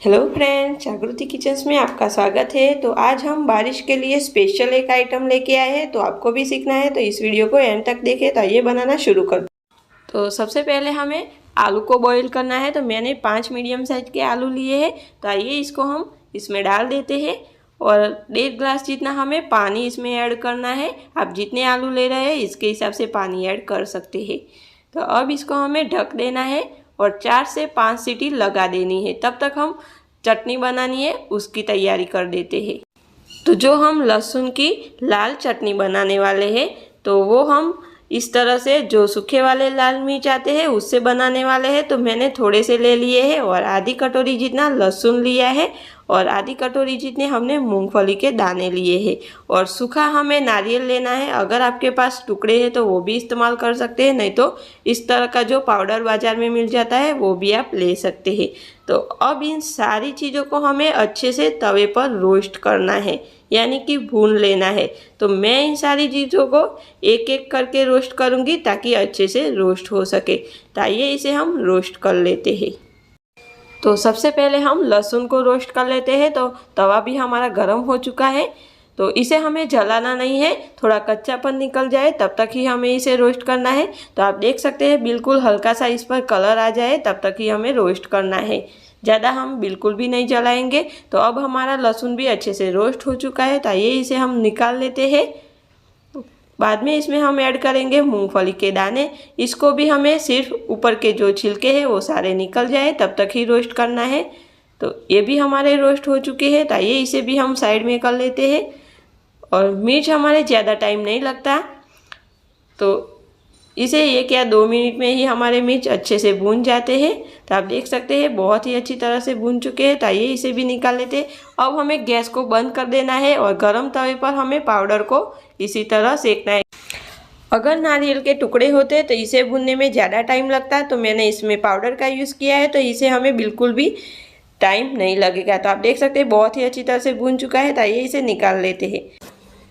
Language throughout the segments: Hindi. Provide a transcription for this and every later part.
हेलो फ्रेंड्स, जागृति किचन्स में आपका स्वागत है। तो आज हम बारिश के लिए स्पेशल एक आइटम लेके आए हैं। तो आपको भी सीखना है तो इस वीडियो को एंड तक देखें। तो ये बनाना शुरू कर। तो सबसे पहले हमें आलू को बॉईल करना है। तो मैंने 5 मीडियम साइज के आलू लिए हैं। तो आइए इसको हम इसमें डाल देते हैं और 1.5 ग्लास जितना हमें पानी इसमें ऐड करना है। आप जितने आलू ले रहे हैं इसके हिसाब से पानी ऐड कर सकते हैं। तो अब इसको हमें ढक देना है और 4 से 5 सीटी लगा देनी है। तब तक हम चटनी बनानी है उसकी तैयारी कर देते हैं। तो जो हम लहसुन की लाल चटनी बनाने वाले हैं तो वो हम इस तरह से जो सूखे वाले लाल मिर्च आते हैं उससे बनाने वाले हैं। तो मैंने थोड़े से ले लिए हैं और आधी कटोरी जितना लहसुन लिया है और आधी कटोरी जितने हमने मूंगफली के दाने लिए हैं और सूखा हमें नारियल लेना है। अगर आपके पास टुकड़े हैं तो वो भी इस्तेमाल कर सकते हैं, नहीं तो इस तरह का जो पाउडर बाज़ार में मिल जाता है वो भी आप ले सकते हैं। तो अब इन सारी चीज़ों को हमें अच्छे से तवे पर रोस्ट करना है, यानी कि भून लेना है। तो मैं इन सारी चीज़ों को एक एक करके रोस्ट करूँगी ताकि अच्छे से रोस्ट हो सके। तो आइए इसे हम रोस्ट कर लेते हैं। तो सबसे पहले हम लहसुन को रोस्ट कर लेते हैं। तो तवा भी हमारा गर्म हो चुका है। तो इसे हमें जलाना नहीं है, थोड़ा कच्चापन निकल जाए तब तक ही हमें इसे रोस्ट करना है। तो आप देख सकते हैं बिल्कुल हल्का सा इस पर कलर आ जाए तब तक ही हमें रोस्ट करना है, ज़्यादा हम बिल्कुल भी नहीं जलाएंगे। तो अब हमारा लहसुन भी अच्छे से रोस्ट हो चुका है। तो आइए इसे हम निकाल लेते हैं। बाद में इसमें हम ऐड करेंगे मूंगफली के दाने। इसको भी हमें सिर्फ ऊपर के जो छिलके हैं वो सारे निकल जाए तब तक ही रोस्ट करना है। तो ये भी हमारे रोस्ट हो चुके हैं। तो आइए इसे भी हम साइड में कर लेते हैं। और मिर्च हमारे ज़्यादा टाइम नहीं लगता, तो इसे 1 या 2 मिनट में ही हमारे मिर्च अच्छे से भून जाते हैं। तो आप देख सकते हैं बहुत ही अच्छी तरह से भून चुके हैं। तो आइए इसे भी निकाल लेते हैं। अब हमें गैस को बंद कर देना है और गरम तवे पर हमें पाउडर को इसी तरह सेकना है। अगर नारियल के टुकड़े होते तो इसे भूनने में ज़्यादा टाइम लगता, तो मैंने इसमें पाउडर का यूज़ किया है तो इसे हमें बिल्कुल भी टाइम नहीं लगेगा। तो आप देख सकते हैं बहुत ही अच्छी तरह से भून चुका है। तो आइए इसे निकाल लेते हैं।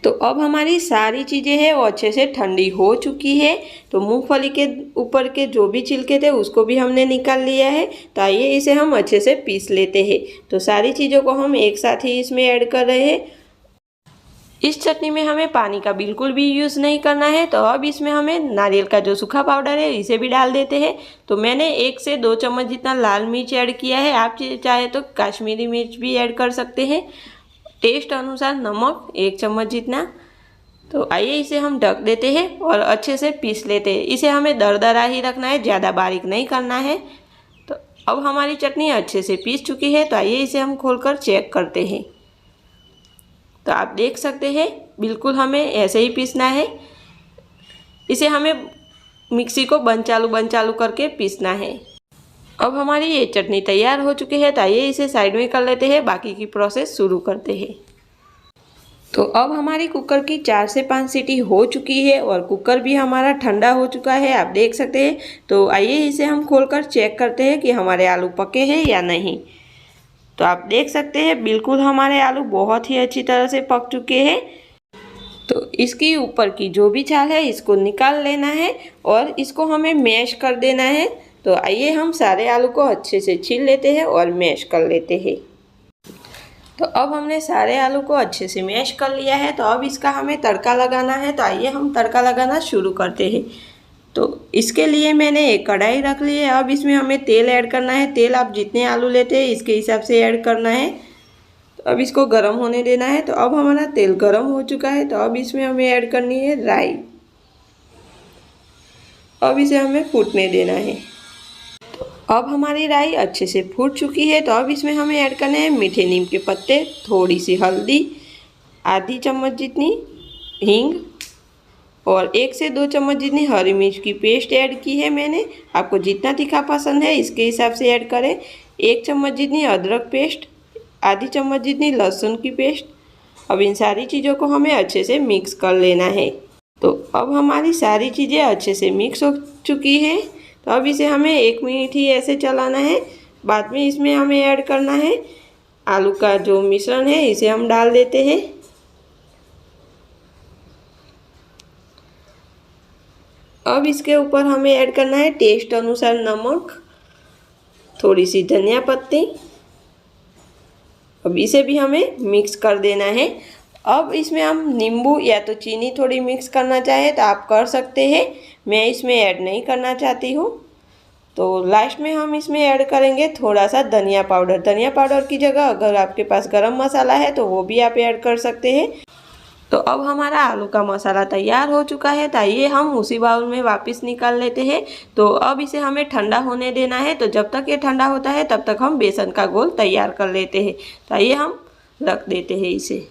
तो अब हमारी सारी चीज़ें हैं वो अच्छे से ठंडी हो चुकी है। तो मूंगफली के ऊपर के जो भी छिलके थे उसको भी हमने निकाल लिया है। तो आइए इसे हम अच्छे से पीस लेते हैं। तो सारी चीज़ों को हम एक साथ ही इसमें ऐड कर रहे हैं। इस चटनी में हमें पानी का बिल्कुल भी यूज़ नहीं करना है। तो अब इसमें हमें नारियल का जो सूखा पाउडर है इसे भी डाल देते हैं। तो मैंने 1 से 2 चम्मच जितना लाल मिर्च ऐड किया है। आप चाहे तो कश्मीरी मिर्च भी ऐड कर सकते हैं। टेस्ट अनुसार नमक 1 चम्मच जितना। तो आइए इसे हम ढक देते हैं और अच्छे से पीस लेते हैं। इसे हमें दरदरा ही रखना है, ज़्यादा बारीक नहीं करना है। तो अब हमारी चटनी अच्छे से पीस चुकी है। तो आइए इसे हम खोलकर चेक करते हैं। तो आप देख सकते हैं बिल्कुल हमें ऐसे ही पीसना है। इसे हमें मिक्सी को बंद चालू करके पीसना है। अब हमारी ये चटनी तैयार हो चुकी है। तो आइए इसे साइड में कर लेते हैं, बाकी की प्रोसेस शुरू करते हैं। तो अब हमारी कुकर की 4 से 5 सीटी हो चुकी है और कुकर भी हमारा ठंडा हो चुका है, आप देख सकते हैं। तो आइए इसे हम खोलकर चेक करते हैं कि हमारे आलू पके हैं या नहीं। तो आप देख सकते हैं बिल्कुल हमारे आलू बहुत ही अच्छी तरह से पक चुके हैं। तो इसकी ऊपर की जो भी छाल है इसको निकाल लेना है और इसको हमें मैश कर देना है। तो आइए हम सारे आलू को अच्छे से छील लेते हैं और मैश कर लेते हैं। तो अब हमने सारे आलू को अच्छे से मैश कर लिया है। तो अब इसका हमें तड़का लगाना है। तो आइए हम तड़का लगाना शुरू करते हैं। तो इसके लिए मैंने एक कढ़ाई रख ली है। अब इसमें हमें तेल ऐड करना है। तेल आप जितने आलू लेते हैं इसके हिसाब से ऐड करना है। तो अब इसको गर्म होने देना है। तो अब हमारा तेल गर्म हो चुका है। तो अब इसमें हमें ऐड करनी है राई। अब इसे हमें फूटने देना है। अब हमारी राई अच्छे से फूट चुकी है। तो अब इसमें हमें ऐड करने हैं मीठे नीम के पत्ते, थोड़ी सी हल्दी, आधी चम्मच जितनी हींग और 1 से 2 चम्मच जितनी हरी मिर्च की पेस्ट ऐड की है मैंने। आपको जितना तीखा पसंद है इसके हिसाब से ऐड करें। 1 चम्मच जितनी अदरक पेस्ट, आधी चम्मच जितनी लहसुन की पेस्ट। अब इन सारी चीज़ों को हमें अच्छे से मिक्स कर लेना है। तो अब हमारी सारी चीज़ें अच्छे से मिक्स हो चुकी हैं। तो अब इसे हमें 1 मिनट ही ऐसे चलाना है। बाद में इसमें हमें ऐड करना है आलू का जो मिश्रण है, इसे हम डाल देते हैं। अब इसके ऊपर हमें ऐड करना है टेस्ट अनुसार नमक, थोड़ी सी धनिया पत्ती अब इसे भी हमें मिक्स कर देना है। अब इसमें हम नींबू या तो चीनी थोड़ी मिक्स करना चाहे तो आप कर सकते हैं, मैं इसमें ऐड नहीं करना चाहती हूँ। तो लास्ट में हम इसमें ऐड करेंगे थोड़ा सा धनिया पाउडर। धनिया पाउडर की जगह अगर आपके पास गरम मसाला है तो वो भी आप ऐड कर सकते हैं। तो अब हमारा आलू का मसाला तैयार हो चुका है, तो आइए हम उसी बाउल में वापस निकाल लेते हैं। तो अब इसे हमें ठंडा होने देना है। तो जब तक ये ठंडा होता है तब तक हम बेसन का घोल तैयार कर लेते हैं। तो आइए हम रख देते हैं इसे।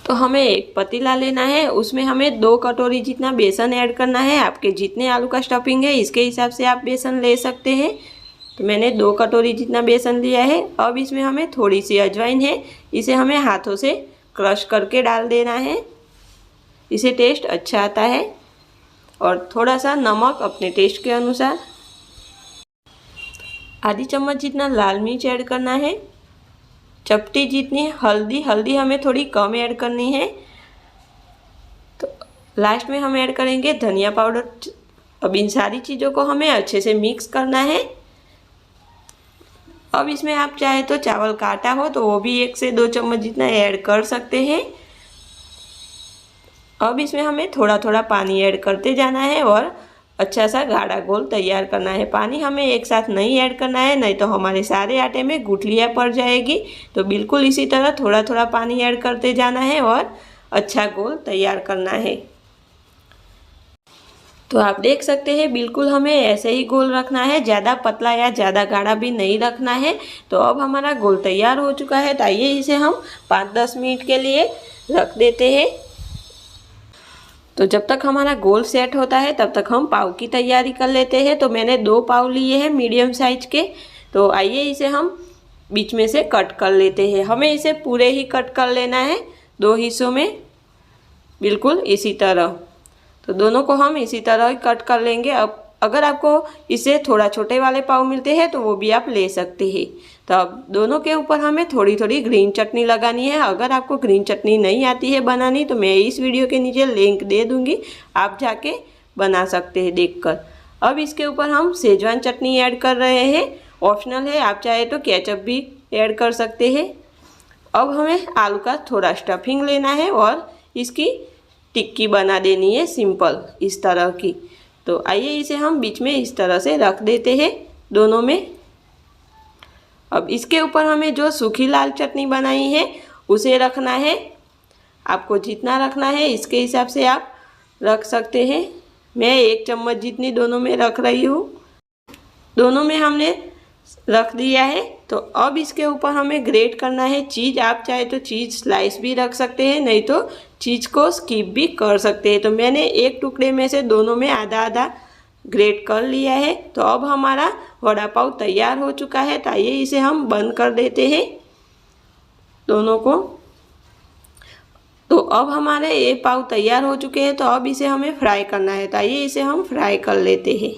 तो हमें एक पतीला लेना है, उसमें हमें 2 कटोरी जितना बेसन ऐड करना है। आपके जितने आलू का स्टफिंग है इसके हिसाब से आप बेसन ले सकते हैं। तो मैंने 2 कटोरी जितना बेसन लिया है। अब इसमें हमें थोड़ी सी अजवाइन है, इसे हमें हाथों से क्रश करके डाल देना है, इसे टेस्ट अच्छा आता है। और थोड़ा सा नमक अपने टेस्ट के अनुसार। आधी चम्मच जितना लाल मिर्च ऐड करना है। चपटी जितनी हल्दी, हल्दी हमें थोड़ी कम ऐड करनी है। तो लास्ट में हम ऐड करेंगे धनिया पाउडर। अब इन सारी चीज़ों को हमें अच्छे से मिक्स करना है। अब इसमें आप चाहे तो चावल का आटा हो तो वो भी 1 से 2 चम्मच जितना ऐड कर सकते हैं। अब इसमें हमें थोड़ा थोड़ा पानी ऐड करते जाना है और अच्छा सा गाढ़ा घोल तैयार करना है। पानी हमें एक साथ नहीं ऐड करना है, नहीं तो हमारे सारे आटे में गुठलियाँ पड़ जाएगी। तो बिल्कुल इसी तरह थोड़ा थोड़ा पानी ऐड करते जाना है और अच्छा घोल तैयार करना है। तो आप देख सकते हैं बिल्कुल हमें ऐसे ही घोल रखना है, ज़्यादा पतला या ज़्यादा गाढ़ा भी नहीं रखना है। तो अब हमारा घोल तैयार हो चुका है। तो आइए इसे हम 5-10 मिनट के लिए रख देते हैं। तो जब तक हमारा घोल सेट होता है तब तक हम पाव की तैयारी कर लेते हैं। तो मैंने 2 पाव लिए हैं मीडियम साइज के। तो आइए इसे हम बीच में से कट कर लेते हैं। हमें इसे पूरे ही कट कर लेना है 2 हिस्सों में, बिल्कुल इसी तरह। तो दोनों को हम इसी तरह ही कट कर लेंगे। अब अगर आपको इससे थोड़ा छोटे वाले पाव मिलते हैं तो वो भी आप ले सकते हैं। तो अब दोनों के ऊपर हमें थोड़ी थोड़ी ग्रीन चटनी लगानी है। अगर आपको ग्रीन चटनी नहीं आती है बनानी तो मैं इस वीडियो के नीचे लिंक दे दूँगी, आप जाके बना सकते हैं देखकर। अब इसके ऊपर हम शेजवान चटनी ऐड कर रहे हैं, ऑप्शनल है, आप चाहे तो केचप भी ऐड कर सकते हैं। अब हमें आलू का थोड़ा स्टफिंग लेना है और इसकी टिक्की बना देनी है सिंपल इस तरह की। तो आइए इसे हम बीच में इस तरह से रख देते हैं दोनों में। अब इसके ऊपर हमें जो सूखी लाल चटनी बनाई है उसे रखना है। आपको जितना रखना है इसके हिसाब से आप रख सकते हैं। मैं 1 चम्मच जितनी दोनों में रख रही हूँ। दोनों में हमने रख दिया है। तो अब इसके ऊपर हमें ग्रेट करना है चीज़। आप चाहे तो चीज़ स्लाइस भी रख सकते हैं, नहीं तो चीज़ को स्किप भी कर सकते हैं। तो मैंने एक टुकड़े में से दोनों में आधा आधा ग्रेट कर लिया है। तो अब हमारा वड़ा पाव तैयार हो चुका है। तो आइए इसे हम बंद कर देते हैं दोनों को। तो अब हमारे ये पाव तैयार हो चुके हैं। तो अब इसे हमें फ्राई करना है। तो आइए इसे हम फ्राई कर लेते हैं।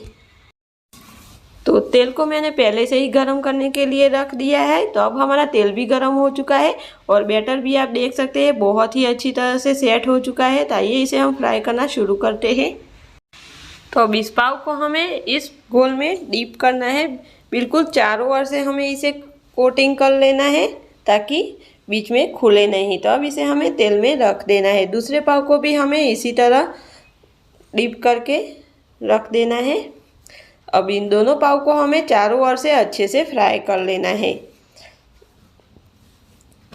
तो तेल को मैंने पहले से ही गरम करने के लिए रख दिया है। तो अब हमारा तेल भी गरम हो चुका है और बैटर भी आप देख सकते हैं बहुत ही अच्छी तरह से सेट हो चुका है। तो आइए इसे हम फ्राई करना शुरू करते हैं। तो अब इस पाव को हमें इस घोल में डीप करना है। बिल्कुल चारों ओर से हमें इसे कोटिंग कर लेना है ताकि बीच में खुले नहीं। तो अब इसे हमें तेल में रख देना है। दूसरे पाव को भी हमें इसी तरह डीप करके रख देना है। अब इन दोनों पाव को हमें चारों ओर से अच्छे से फ्राई कर लेना है।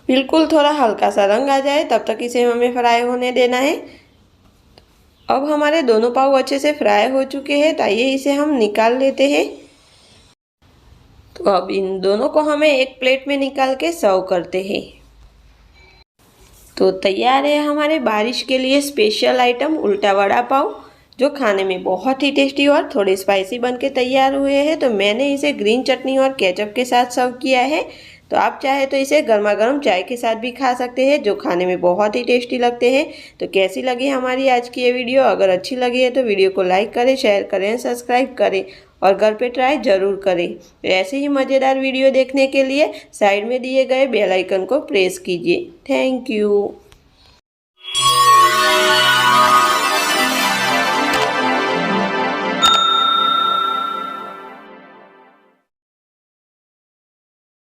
बिल्कुल थोड़ा हल्का सा रंग आ जाए तब तक इसे हमें फ्राई होने देना है। अब हमारे दोनों पाव अच्छे से फ्राई हो चुके हैं। तो आइए इसे हम निकाल लेते हैं। तो अब इन दोनों को हमें एक प्लेट में निकाल के सर्व करते हैं। तो तैयार है हमारे बारिश के लिए स्पेशल आइटम उल्टा वड़ा पाव, जो खाने में बहुत ही टेस्टी और थोड़े स्पाइसी बन के तैयार हुए हैं। तो मैंने इसे ग्रीन चटनी और केचप के साथ सर्व किया है। तो आप चाहे तो इसे गर्मा गर्म चाय के साथ भी खा सकते हैं, जो खाने में बहुत ही टेस्टी लगते हैं। तो कैसी लगी हमारी आज की ये वीडियो? अगर अच्छी लगी है तो वीडियो को लाइक करें, शेयर करें, सब्सक्राइब करें और घर पे ट्राई ज़रूर करें। तो ऐसे ही मज़ेदार वीडियो देखने के लिए साइड में दिए गए बेल आइकन को प्रेस कीजिए। Thank you.